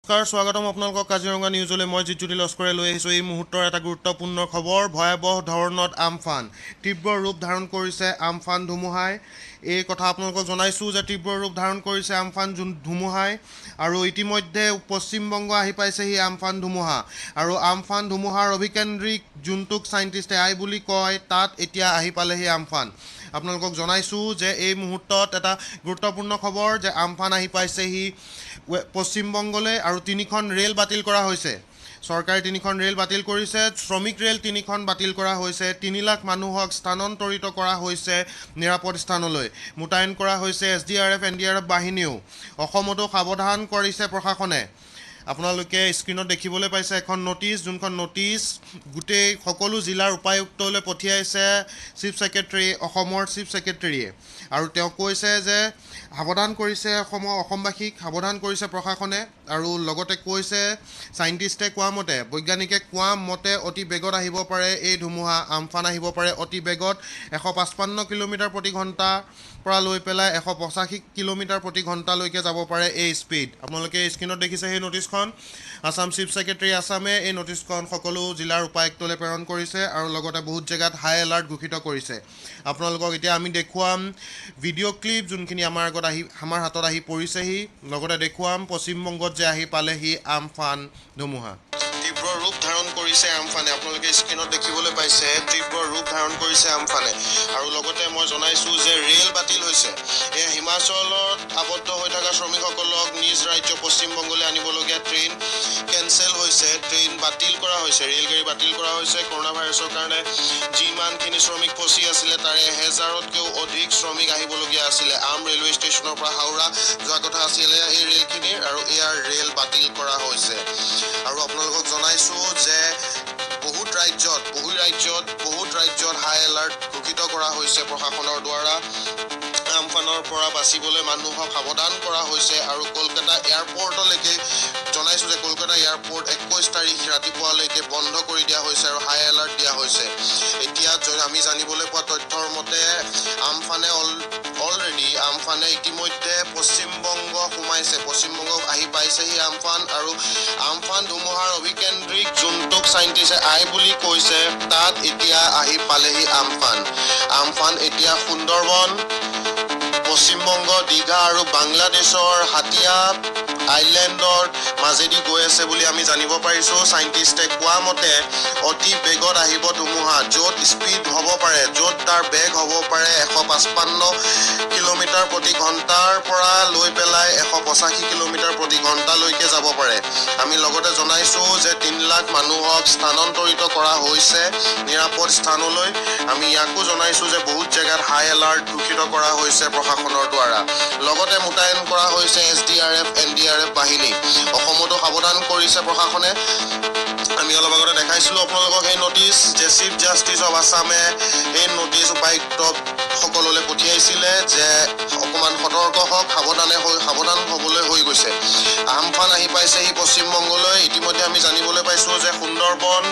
নমস্কাৰ স্বাগতম আপোনালোকক কাজিৰঙা নিউজলৈ মই জিতুটি লস্কৰে লৈ আহিছোঁ এই মুহূৰ্তৰ এটা গুৰুত্বপূৰ্ণ খবৰ ভয়াবহ ধৰণত আমফান তীব্ৰ ৰূপ ধাৰণ কৰিছে আমফান ধুমুহাই এই কথা আপোনালোকক জনাইছোঁ যে তীব্ৰ ৰূপ ধাৰণ কৰিছে আমফান ধুমুহাই আৰু ইতিমধ্যে পশ্চিমবংগ আহি পাইছেহি আমফান ধুমুহা আৰু আমফান ধুমুহাৰ অভিকেন্দ্ৰিক যোনটোক চাইণ্টিষ্টে আই বুলি কয় তাত এতিয়া আহি পালেহি আমফান আপোনালোকক জনাইছোঁ যে এই মুহূৰ্তত এটা গুৰুত্বপূৰ্ণ খবৰ যে আমফান আহি পাইছেহি পশ্চিমবংগলৈ আৰু তিনিখন ৰেল বাতিল কৰা হৈছে চৰকাৰে তিনিখন ৰেল বাতিল কৰিছে শ্ৰমিক ৰেল তিনিখন বাতিল কৰা হৈছে ৩ লাখ মানুহক স্থানান্তৰিত কৰা হৈছে নিৰাপদ স্থানলৈ মোতায়েন কৰা হৈছে SDRF NDRF বাহিনীও অসমতো সাৱধান কৰিছে প্ৰশাসনে আপোনালোকে স্ক্ৰীনত দেখিবলৈ পাইছে এখন নোটিছ যোনখন নোটিছ গোটেই সকলো জিলাৰ উপায়ুক্তলৈ পঠিয়াইছে চিফ সেক্ৰেটাৰী অসমৰ চিফ সেক্ৰেটাৰীয়ে আৰু তেওঁ কৈছে যে সাৱধান কৰিছে অসমবাসীক সাৱধান কৰিছে প্ৰশাসনে আৰু লগতে কৈছে চাইণ্টিষ্টে কোৱা মতে বৈজ্ঞানিকে কোৱা মতে অতি বেগত আহিব পাৰে এই ধুমুহা আমফান আহিব পাৰে অতি বেগত 155 কিলোমিটাৰ প্ৰতি ঘণ্টা পৰা লৈ পেলাই 185 কিলোমিটাৰ প্ৰতি ঘণ্টালৈকে যাব পাৰে এই স্পীড আপোনালোকে স্ক্ৰীনত দেখিছে সেই নোটিছখন আসাম চিফ সেক্ৰেটাৰী আসামে এই নোটিছখন সকলো জিলাৰ উপায়ুক্তলৈ প্ৰেৰণ কৰিছে আৰু লগতে বহুত জেগাত হাই এলাৰ্ট ঘোষিত কৰিছে আপোনালোকক এতিয়া আমি দেখুৱাম ভিডিঅ' ক্লিপ যোনখিনি আমাৰ হাতত আহি পৰিছেহি লগতে দেখুৱাম পশ্চিমবংগত যে আহি পালেহি আমফান ধুমুহা তীব্ৰ ৰূপ ধাৰণ কৰিছে আমফানে আপোনালোকে স্ক্ৰীনত দেখিবলৈ পাইছে তীব্ৰ ৰূপ ধাৰণ কৰিছে আমফানে আৰু লগতে মই জনাইছোঁ যে ৰেল বাতিল হৈছে এই হিমাচলত আবদ্ধ হৈ থকা শ্ৰমিকসকলক নিজ ৰাজ্য পশ্চিমবংগলৈ আনিবলগীয়া ট্ৰেইন কেনচেল হৈছে ট্ৰেইন বাতিল কৰা হৈছে ৰেলগাড়ী বাতিল কৰা হৈছে কৰোণা ভাইৰাছৰ কাৰণে যিমানখিনি শ্ৰমিক ফচি আছিলে তাৰে 1000তকৈও অধিক শ্ৰমিক আহিবলগীয়া আছিলে আম ৰেলৱে ষ্টেচনৰ পৰা হাওৰা যোৱা কথা আছিলে এই ৰেলখিনিৰ আৰু ইয়াৰ ৰেল বাতিল কৰা হৈছে আৰু আপোনালোকক জনাইছোঁ যে বহুত ৰাজ্যত হাই এলাৰ্ট ঘোষিত কৰা হৈছে প্ৰশাসনৰ দ্বাৰা আমফানৰ পৰা বাচিবলৈ মানুহক সাৱধান কৰা হৈছে আৰু কলকাতা এয়াৰপৰ্টলৈকে জনাইছোঁ যে কলকাতা এয়াৰপৰ্ট 21 তাৰিখ ৰাতিপুৱালৈকে বন্ধ কৰি দিয়া হৈছে আৰু হাই এলাৰ্ট দিয়া হৈছে এতিয়া আমি জানিবলৈ পোৱা তথ্যৰ মতে আমফানে ইতিমধ্যে পশ্চিমবংগ সোমাইছে পশ্চিমবংগ আহি পাইছেহি আমফান আৰু আমফান ধুমুহাৰ অভিকেন্দ্ৰিক যোনটোক চাইণ্টিষ্টে আই বুলি কৈছে তাত এতিয়া আহি পালেহি আমফান এতিয়া সুন্দৰবন পশ্চিমবংগ দীঘা আৰু বাংলাদেশৰ হাতিয়া আইলেণ্ডৰ মাজেদি গৈ আছে বুলি আমি জানিব পাৰিছোঁ চাইণ্টিষ্টে কোৱা মতে অতি বেগত আহিব ধুমুহা য'ত স্পীড হ'ব পাৰে য'ত তাৰ বেগ হ'ব পাৰে 155 কিলোমিটাৰ প্ৰতি ঘণ্টাৰ পৰা লৈ পেলাই 185 কিলোমিটাৰ প্ৰতি ঘণ্টালৈকে যাব পাৰে আমি লগতে জনাইছোঁ যে 3 লাখ মানুহক স্থানান্তৰিত কৰা হৈছে নিৰাপদ স্থানলৈ আমি ইয়াকো জনাইছোঁ যে বহুত জেগাত হাই এলাৰ্ট ঘোষিত কৰা হৈছে প্ৰশাসনৰ দ্বাৰা লগতে মোতায়েন কৰা হৈছে SDRF NDRF বাহিনী অসমতো সাৱধান কৰিছে প্ৰশাসনে আমি অলপ আগতে দেখাইছিলোঁ আপোনালোকক এই নোটিছ যে চিফ জাষ্টিছ অফ আছামে এই নোটিছ উপায়ুক্ত সকললৈ পঠিয়াইছিলে যে অকণমান সতৰ্ক হওক সাৱধান হ'বলৈ হৈ গৈছে আমফান আহি পাইছেহি পশ্চিমবংগলৈ ইতিমধ্যে আমি জানিবলৈ পাইছোঁ যে সুন্দৰবন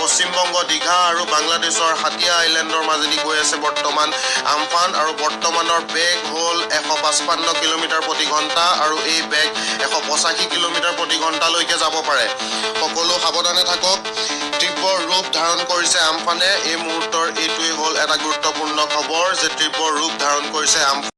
পশ্চিমবংগ দীঘা আৰু বাংলাদেশৰ হাতিয়া আইলেণ্ডৰ মাজেদি গৈ আছে বৰ্তমান আমফান আৰু বৰ্তমানৰ বেগ হ'ল 155 কিলোমিটাৰ প্ৰতি ঘণ্টা আৰু এই বেগ 185 কিলোমিটাৰ প্ৰতি ঘণ্টালৈকে যাব পাৰে সকলো সাৱধানে থাকক তীব্ৰ ৰূপ ধাৰণ কৰিছে আমফানে এই মুহূৰ্তৰ এইটোৱেই হ'ল এটা গুৰুত্বপূৰ্ণ খবৰ যে তীব্ৰ ৰূপ ধাৰণ কৰিছে আমফান